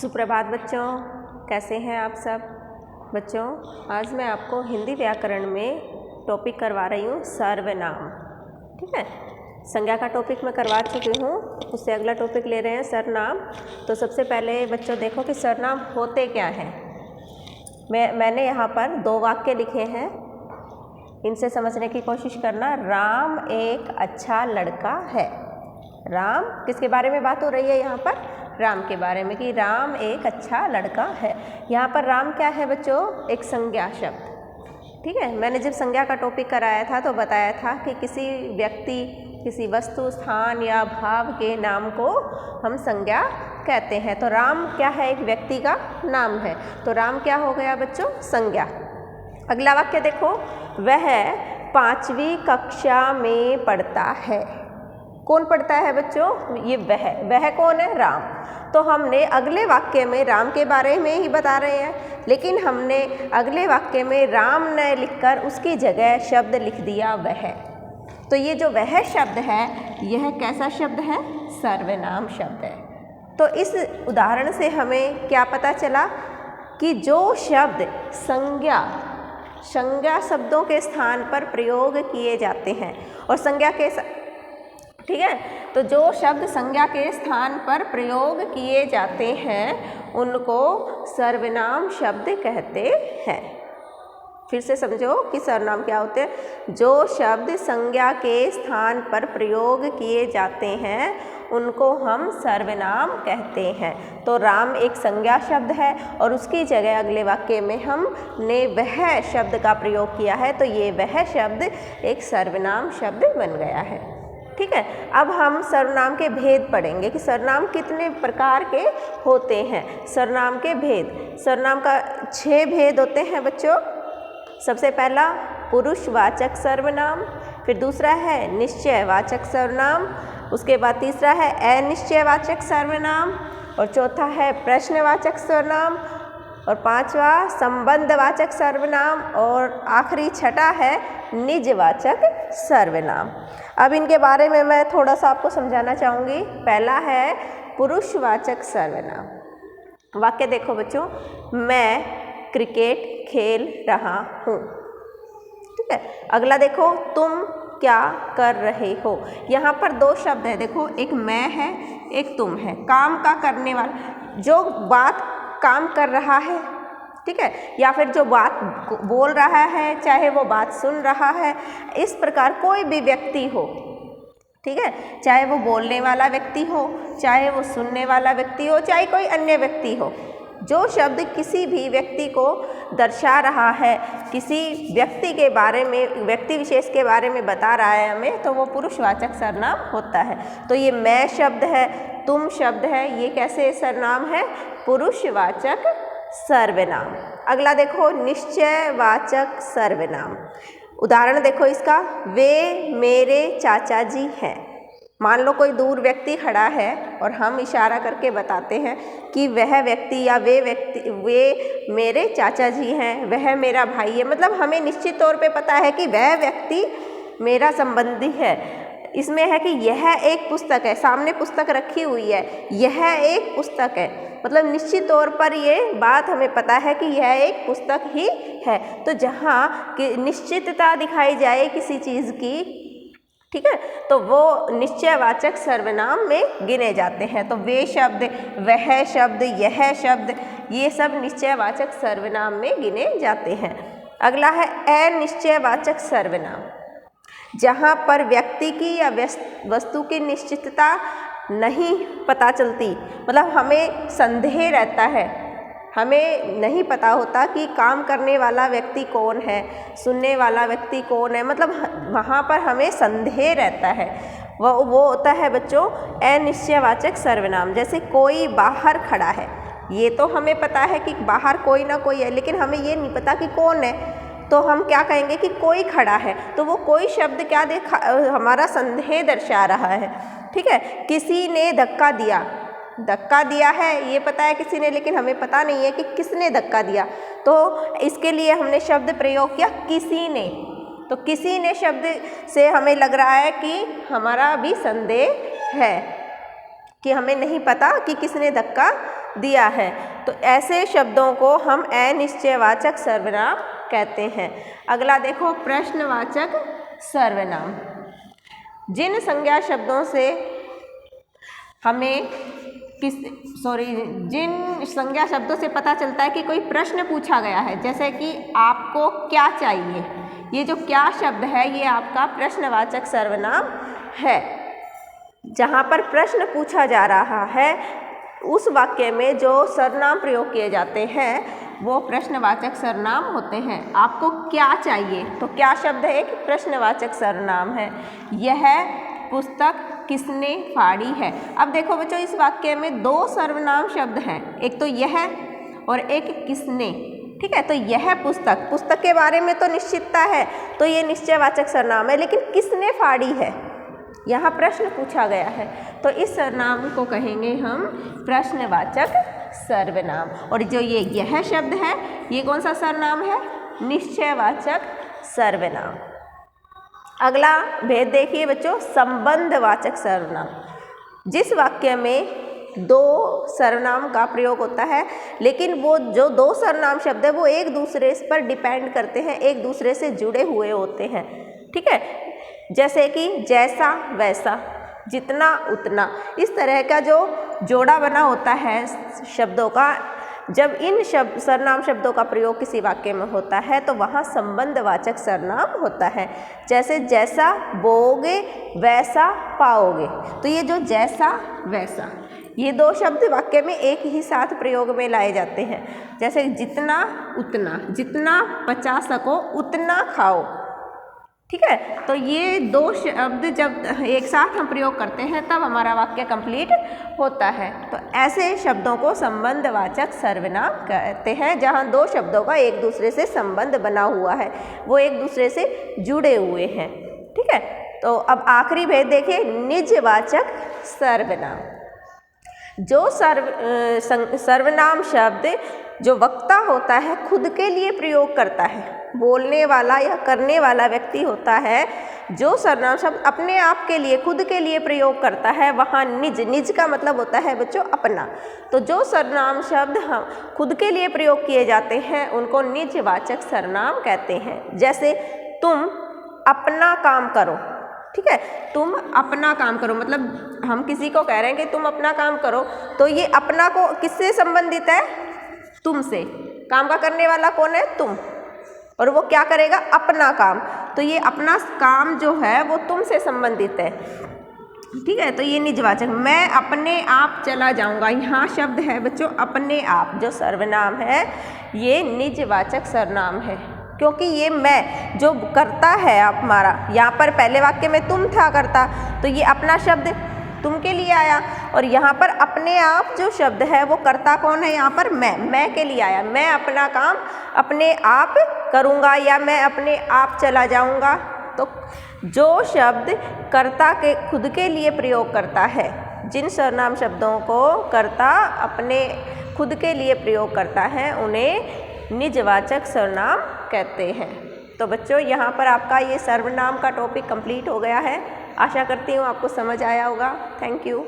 सुप्रभात बच्चों, कैसे हैं आप सब बच्चों। आज मैं आपको हिंदी व्याकरण में टॉपिक करवा रही हूँ सर्वनाम। ठीक है, संज्ञा का टॉपिक मैं करवा चुकी हूँ, उससे अगला टॉपिक ले रहे हैं सर्वनाम। तो सबसे पहले बच्चों देखो कि सर्वनाम होते क्या हैं। मैंने यहाँ पर 2 वाक्य लिखे हैं, इनसे समझने की कोशिश करना। राम एक अच्छा लड़का है। राम किसके बारे में बात हो रही है यहाँ पर? राम के बारे में, कि राम एक अच्छा लड़का है। यहाँ पर राम क्या है बच्चों? एक संज्ञा शब्द। ठीक है, मैंने जब संज्ञा का टॉपिक कराया था तो बताया था कि किसी व्यक्ति, किसी वस्तु, स्थान या भाव के नाम को हम संज्ञा कहते हैं। तो राम क्या है? एक व्यक्ति का नाम है। तो राम क्या हो गया बच्चों? संज्ञा। अगला वाक्य देखो, वह 5वीं कक्षा में पढ़ता है। कौन पढ़ता है बच्चों? ये वह कौन है? राम। तो हमने अगले वाक्य में राम के बारे में ही बता रहे हैं, लेकिन हमने अगले वाक्य में राम न लिखकर उसकी जगह शब्द लिख दिया वह। तो ये जो वह शब्द है, यह कैसा शब्द है? सर्वनाम शब्द है। तो इस उदाहरण से हमें क्या पता चला कि जो शब्द संज्ञा शब्दों के स्थान पर प्रयोग किए जाते हैं, और संज्ञा के ठीक है, तो जो शब्द संज्ञा के स्थान पर प्रयोग किए जाते हैं उनको सर्वनाम शब्द कहते हैं। फिर से समझो कि सर्वनाम क्या होते हैं। जो शब्द संज्ञा के स्थान पर प्रयोग किए जाते हैं उनको हम सर्वनाम कहते हैं। तो राम एक संज्ञा शब्द है और उसकी जगह अगले वाक्य में हमने वह शब्द का प्रयोग किया है, तो ये वह शब्द एक सर्वनाम शब्द बन गया है। ठीक है, अब हम सर्वनाम के भेद पढ़ेंगे कि सर्वनाम कितने प्रकार के होते हैं। सर्वनाम के भेद, सर्वनाम का 6 भेद होते हैं बच्चों। सबसे पहला पुरुषवाचक सर्वनाम, फिर दूसरा है निश्चयवाचक सर्वनाम, उसके बाद तीसरा है अनिश्चयवाचक सर्वनाम, और चौथा है प्रश्नवाचक सर्वनाम, और 5वां संबंधवाचक सर्वनाम, और आखिरी 6ठा है निजवाचक सर्वनाम। अब इनके बारे में मैं थोड़ा सा आपको समझाना चाहूँगी। पहला है पुरुषवाचक सर्वनाम। वाक्य देखो बच्चों, मैं क्रिकेट खेल रहा हूँ। ठीक है, अगला देखो, तुम क्या कर रहे हो। यहाँ पर 2 शब्द है, देखो, एक मैं है, एक तुम है। काम का करने वाला, जो बात काम कर रहा है, ठीक है, या फिर जो बात बोल रहा है, चाहे वो बात सुन रहा है, इस प्रकार कोई भी व्यक्ति हो, ठीक है, चाहे वो बोलने वाला व्यक्ति हो, चाहे वो सुनने वाला व्यक्ति हो, चाहे कोई अन्य व्यक्ति हो, जो शब्द किसी भी व्यक्ति को दर्शा रहा है, किसी व्यक्ति के बारे में, व्यक्ति विशेष के बारे में बता रहा है हमें, तो वो पुरुषवाचक सर्वनाम होता है। तो ये मैं शब्द है, तुम शब्द है, ये कैसे सर्वनाम है? पुरुषवाचक सर्वनाम। अगला देखो, निश्चयवाचक सर्वनाम। उदाहरण देखो इसका, वे मेरे चाचा जी हैं। मान लो कोई दूर व्यक्ति खड़ा है और हम इशारा करके बताते हैं कि वह व्यक्ति या वे मेरे चाचा जी हैं, वह मेरा भाई है। मतलब हमें निश्चित तौर पे पता है कि वह व्यक्ति मेरा संबंधी है। इसमें है कि यह एक पुस्तक है, सामने पुस्तक रखी हुई है, यह एक पुस्तक है। मतलब निश्चित तौर पर ये बात हमें पता है कि यह एक पुस्तक ही है। तो जहाँ कि निश्चितता दिखाई जाए किसी चीज़ की, ठीक है, तो वो निश्चयवाचक सर्वनाम में गिने जाते हैं। तो वे शब्द, वह शब्द, यह शब्द, ये सब निश्चयवाचक सर्वनाम में गिने जाते हैं। अगला है अनिश्चयवाचक सर्वनाम। जहाँ पर व्यक्ति की या वस्तु की निश्चितता नहीं पता चलती, मतलब हमें संदेह रहता है, हमें नहीं पता होता कि काम करने वाला व्यक्ति कौन है, सुनने वाला व्यक्ति कौन है, मतलब वहाँ पर हमें संदेह रहता है, वो होता है बच्चों अनिश्चयवाचक सर्वनाम। जैसे कोई बाहर खड़ा है, ये तो हमें पता है कि बाहर कोई ना कोई है, लेकिन हमें ये नहीं पता कि कौन है, तो हम क्या कहेंगे कि कोई खड़ा है। तो वो कोई शब्द क्या हमारा संदेह दर्शा रहा है। ठीक है, किसी ने धक्का दिया है, ये पता है किसी ने, लेकिन हमें पता नहीं है कि किसने धक्का दिया। तो इसके लिए हमने शब्द प्रयोग किया किसी ने। तो किसी ने शब्द से हमें लग रहा है कि हमारा भी संदेह है, कि हमें नहीं पता कि किसने धक्का दिया है। तो ऐसे शब्दों को हम अनिश्चयवाचक सर्वनाम कहते हैं। अगला देखो प्रश्नवाचक सर्वनाम। जिन संज्ञा शब्दों से हमें जिन संज्ञा शब्दों से पता चलता है कि कोई प्रश्न पूछा गया है, जैसे कि आपको क्या चाहिए, ये जो क्या शब्द है ये आपका प्रश्नवाचक सर्वनाम है। जहाँ पर प्रश्न पूछा जा रहा है उस वाक्य में जो सर्वनाम प्रयोग किए जाते हैं वो प्रश्नवाचक सर्वनाम होते हैं। आपको क्या चाहिए, तो क्या शब्द है एक प्रश्नवाचक सर्वनाम है। यह पुस्तक किसने फाड़ी है। अब देखो बच्चों, इस वाक्य में दो सर्वनाम शब्द हैं, एक तो यह और एक किसने। ठीक है, तो यह पुस्तक, पुस्तक के बारे में तो निश्चितता है, तो ये निश्चयवाचक सर्वनाम है। लेकिन किसने फाड़ी है, यहाँ प्रश्न पूछा गया है, तो इस सर्वनाम को कहेंगे हम प्रश्नवाचक सर्वनाम। और जो ये यह शब्द है ये कौन सा सर्वनाम है, निश्चयवाचक सर्वनाम। अगला भेद देखिए बच्चों, संबंधवाचक सर्वनाम। जिस वाक्य में दो सर्वनाम का प्रयोग होता है लेकिन वो जो दो सर्वनाम शब्द है वो एक दूसरे पर डिपेंड करते हैं, एक दूसरे से जुड़े हुए होते हैं। ठीक है, जैसे कि जैसा वैसा, जितना उतना, इस तरह का जो जोड़ा बना होता है शब्दों का, जब इन सर्वनाम शब्दों का प्रयोग किसी वाक्य में होता है तो वहाँ संबंधवाचक सर्वनाम होता है। जैसे जैसा बोओगे वैसा पाओगे, तो ये जो जैसा वैसा, ये दो शब्द वाक्य में एक ही साथ प्रयोग में लाए जाते हैं। जैसे जितना उतना, जितना पचा सको उतना खाओ। ठीक है, तो ये दो शब्द जब एक साथ हम प्रयोग करते हैं तब हमारा वाक्य कंप्लीट होता है। तो ऐसे शब्दों को संबंधवाचक सर्वनाम कहते हैं, जहाँ दो शब्दों का एक दूसरे से संबंध बना हुआ है, वो एक दूसरे से जुड़े हुए हैं। ठीक है, तो अब आखिरी भेद देखिए, निजवाचक सर्वनाम। जो सर्वनाम शब्द जो वक्ता होता है खुद के लिए प्रयोग करता है, बोलने वाला या करने वाला व्यक्ति होता है, जो सर्वनाम शब्द अपने आप के लिए खुद के लिए प्रयोग करता है वहाँ निज, निज का मतलब होता है बच्चों अपना। तो जो सर्वनाम शब्द हम खुद के लिए प्रयोग किए जाते हैं उनको निजवाचक सर्वनाम कहते हैं। जैसे तुम अपना काम करो। ठीक है, तुम अपना काम करो, मतलब हम किसी को कह रहे हैं कि तुम अपना काम करो, तो ये अपना को किससे संबंधित है, तुमसे। काम का करने वाला कौन है, तुम, और वो क्या करेगा, अपना काम। तो ये अपना काम जो है वो तुमसे संबंधित है। ठीक है, तो ये निजवाचक। मैं अपने आप चला जाऊंगा, यहाँ शब्द है बच्चों अपने आप, जो सर्वनाम है ये निजवाचक सर्वनाम है, क्योंकि ये मैं जो करता है हमारा, यहाँ पर पहले वाक्य में तुम था करता, तो ये अपना शब्द तुम के लिए आया, और यहाँ पर अपने आप जो शब्द है वो कर्ता कौन है, यहाँ पर मैं के लिए आया। मैं अपना काम अपने आप करूँगा या मैं अपने आप चला जाऊँगा। तो जो शब्द कर्ता के खुद के लिए प्रयोग करता है, जिन सर्वनाम शब्दों को कर्ता अपने खुद के लिए प्रयोग करता है उन्हें निजवाचक सर्वनाम कहते हैं। तो बच्चों यहाँ पर आपका ये सर्वनाम का टॉपिक कंप्लीट हो गया है। आशा करती हूँ आपको समझ आया होगा। Thank you.